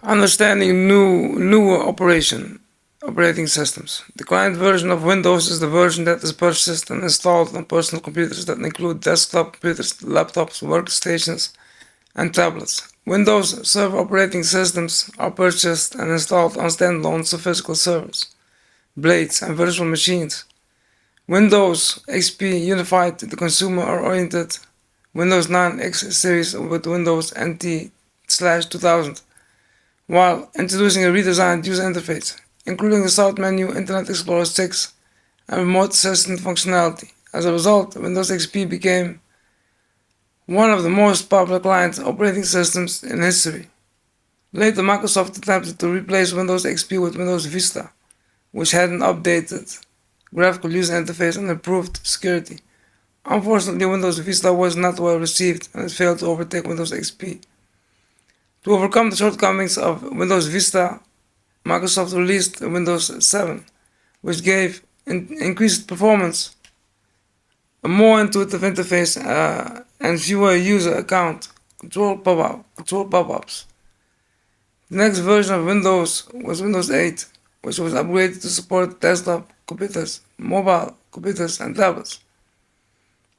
Understanding newer operating systems. The client version of Windows is the version that is purchased and installed on personal computers that include desktop computers, laptops, workstations, and tablets. Windows Server operating systems are purchased and installed on standalone physical servers, blades, and virtual machines. Windows XP unified the consumer-oriented Windows 9 X series with Windows NT/2000, while introducing a redesigned user interface, including the Start menu, Internet Explorer 6, and remote assistant functionality. As a result, Windows XP became one of the most popular client operating systems in history. Later, Microsoft attempted to replace Windows XP with Windows Vista, which had an updated graphical user interface and improved security. Unfortunately, Windows Vista was not well received and it failed to overtake Windows XP. To overcome the shortcomings of Windows Vista, Microsoft released Windows 7, which gave increased performance, a more intuitive interface, and fewer user account control pop-ups. The next version of Windows was Windows 8, which was upgraded to support desktop computers, mobile computers, and tablets.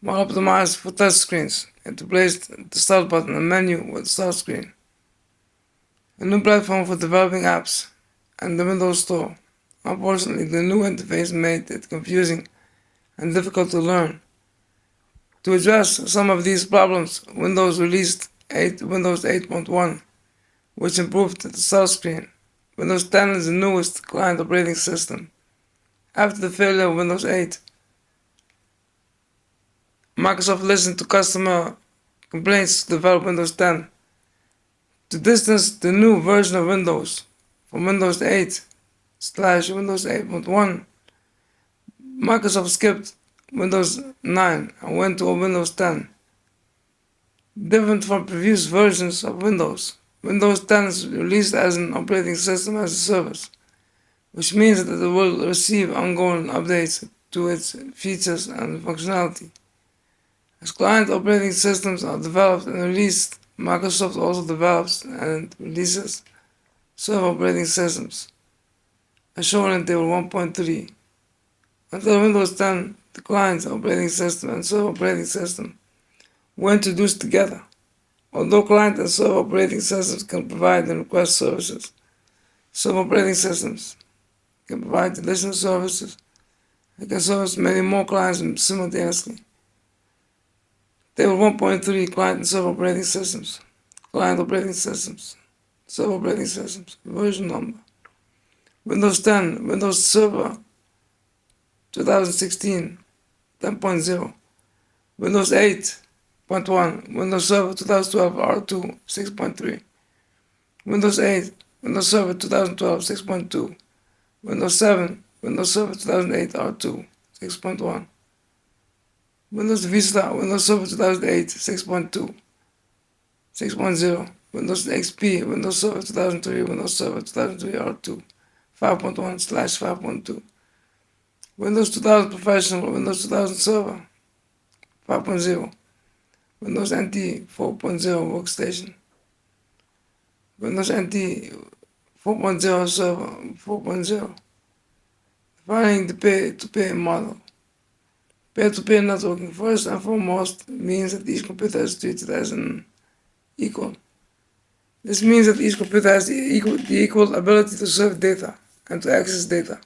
More optimized for touchscreens, it replaced the Start button and menu with the Start screen. A new platform for developing apps, and the Windows Store. Unfortunately, the new interface made it confusing and difficult to learn. To address some of these problems, Windows released Windows 8.1, which improved the Start screen. Windows 10 is the newest client operating system. After the failure of Windows 8, Microsoft listened to customer complaints to develop Windows 10. To distance the new version of Windows from Windows 8/Windows 8.1, Microsoft skipped Windows 9 and went to Windows 10. Different from previous versions of Windows, Windows 10 is released as an operating system as a service, which means that it will receive ongoing updates to its features and functionality. As client operating systems are developed and released, Microsoft also develops and releases server operating systems, as shown in Table 1.3. Until Windows 10, the client operating system and server operating system were introduced together. Although client and server operating systems can provide and request services, server operating systems can provide additional services and can service many more clients simultaneously. Table 1.3 Client and Server Operating Systems. Client Operating Systems. Server Operating Systems. Version number. Windows 10. Windows Server 2016 10.0. Windows 8.1. Windows Server 2012 R2 6.3. Windows 8. Windows Server 2012 6.2. Windows 7. Windows Server 2008 R2 6.1. Windows Vista, Windows Server 2008 6.2, 6.0, Windows XP, Windows Server 2003, Windows Server 2003 R2, 5.1/5.2, Windows 2000 Professional, Windows 2000 Server 5.0, Windows NT 4.0 Workstation, Windows NT 4.0 Server 4.0. Defining the pay-to-pay model. Peer-to-peer networking, first and foremost, means that each computer is treated as an equal. This means that each computer has the equal ability to serve data and to access data,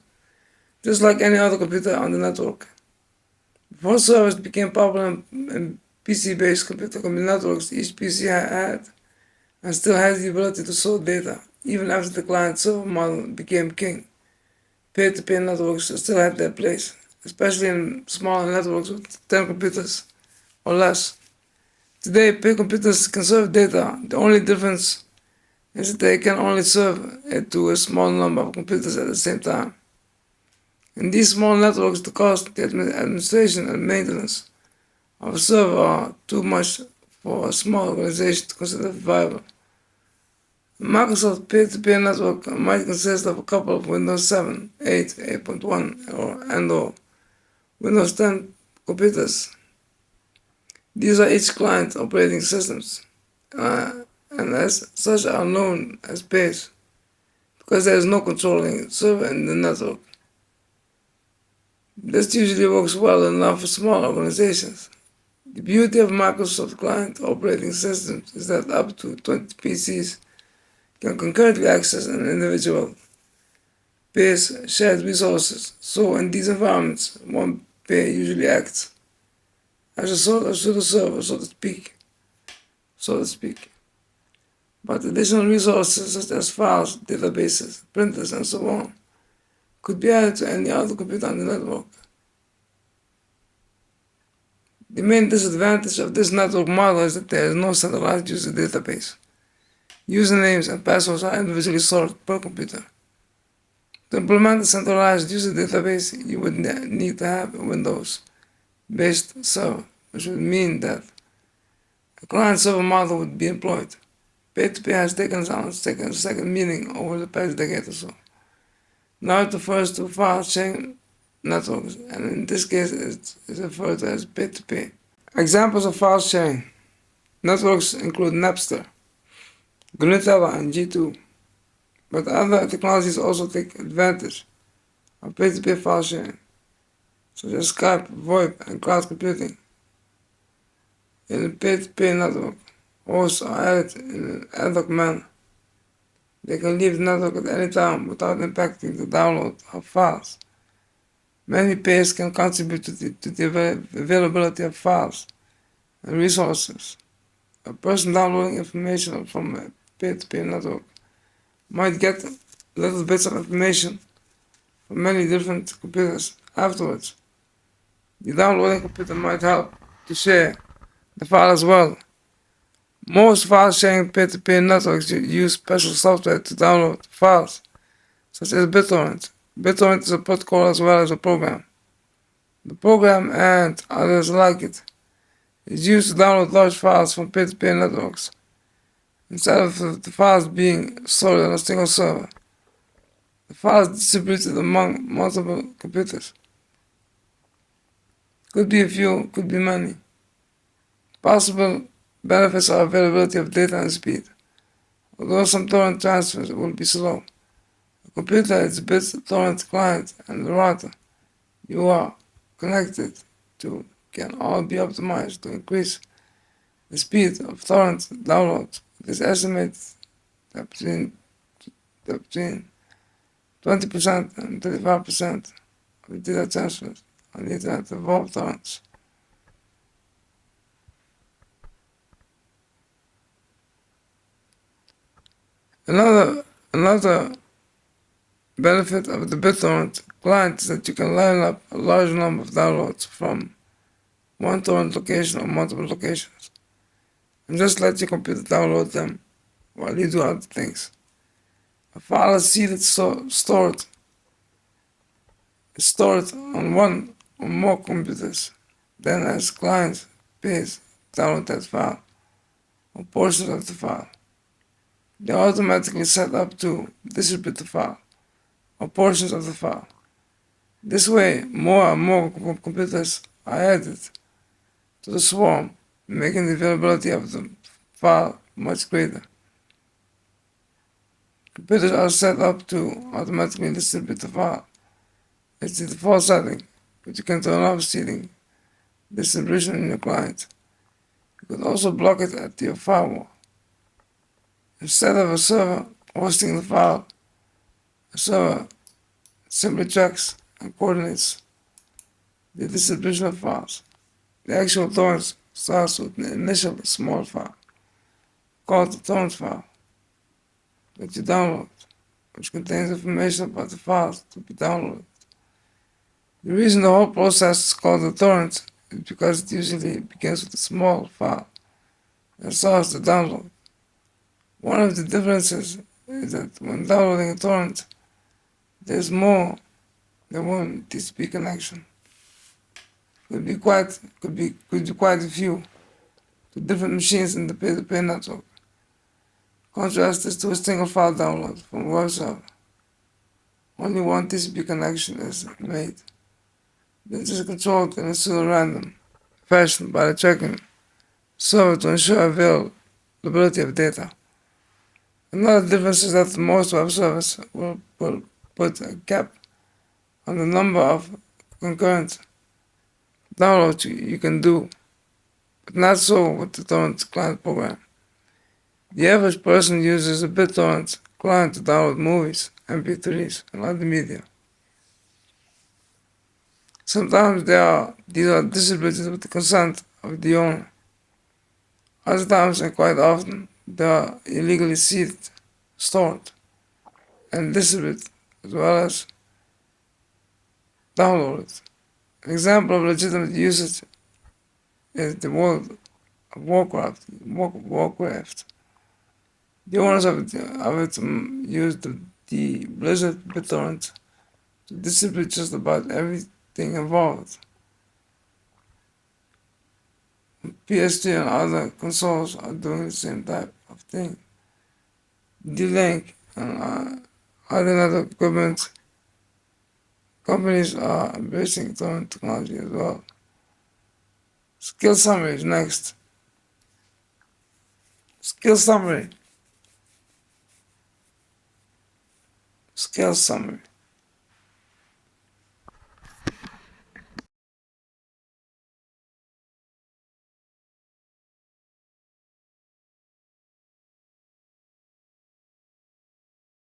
just like any other computer on the network. Before servers became popular in PC-based computer networks, each PC had and still has the ability to store data, even after the client-server model became king. Peer-to-peer networks still had their place, especially in smaller networks with 10 computers or less. Today, peer computers can serve data. The only difference is that they can only serve it to a small number of computers at the same time. In these small networks, the cost, the administration, and maintenance of a server are too much for a small organization to consider viable. Microsoft peer-to-peer network might consist of a couple of Windows 7, 8, 8.1, or Windows 10 computers. These are each client operating systems, and as such are known as pairs because there is no controlling server in the network. This usually works well enough for small organizations. The beauty of Microsoft client operating systems is that up to 20 PCs can concurrently access an individual pair's shared resources. So in these environments, one pair usually acts as a sort of pseudo server, so to speak. But additional resources such as files, databases, printers, and so on could be added to any other computer on the network. The main disadvantage of this network model is that there is no centralized user database. Usernames and passwords are individually stored per computer. To implement a centralized user database, you would need to have a Windows-based server, which would mean that a client-server model would be employed. Peer-to-peer has taken a second meaning over the past decade or so. Now it refers to file sharing networks, and in this case it is referred to as peer-to-peer. Examples of file sharing networks include Napster, Gnutella, and G2, but other technologies also take advantage of peer-to-peer file sharing, such as Skype, VoIP, and cloud computing. In a peer-to-peer network, hosts are added in an ad hoc manner. They can leave the network at any time without impacting the download of files. Many peers can contribute to the availability of files and resources. A person downloading information from a peer-to-peer network might get little bits of information from many different computers afterwards. The downloading computer might help to share the file as well. Most file-sharing peer-to-peer networks use special software to download files, such as BitTorrent. BitTorrent is a protocol as well as a program. The program, and others like it, is used to download large files from peer-to-peer networks, instead of the files being stored on a single server. The files distributed among multiple computers. Could be a few, could be many. Possible benefits are availability of data and speed. Although some torrent transfers will be slow, a computer, its BitTorrent client, and the router you are connected to can all be optimized to increase the speed of torrent download. It is estimated that between 20% and 35% of the data transfers on the internet involve torrents. Another benefit of the BitTorrent client is that you can line up a large number of downloads from one torrent location or multiple locations, and just let your computer download them while you do other things. A file is stored on one or more computers. Then as client pays download that file or portions of the file, they are automatically set up to distribute the file or portions of the file. This way, more and more computers are added to the swarm, making the availability of the file much greater. Computers are set up to automatically distribute the file. It's the default setting, but you can turn off seeding distribution in your client. You could also block it at your firewall. Instead of a server hosting the file, a server simply tracks and coordinates the distribution of files. The actual torrent starts with an initial small file called the torrent file that you download, which contains information about the files to be downloaded. The reason the whole process is called a torrent is because it usually begins with a small file that starts the download. One of the differences is that when downloading a torrent, there's more than one TCP connection. Could be quite a few to different machines in the peer-to-peer network. Contrast this to a single file download from a web server. Only one TCP connection is made. This is controlled in a pseudo-random fashion by the tracking server to ensure availability of data. Another difference is that most web servers will put a cap on the number of concurrent downloads you can do, but not so with the torrent client program. The average person uses a BitTorrent client to download movies, MP3s, and other media. Sometimes these are distributed with the consent of the owner. Other times, and quite often, they are illegally seeded, stored, and distributed, as well as downloaded. An example of legitimate usage is the World of Warcraft. The owners of it used the Blizzard BitTorrent to distribute just about everything involved. PS3 and other consoles are doing the same type of thing. D-Link and other equipment companies are embracing torrent technology as well. Skill summary is next. Skill summary. Skill summary.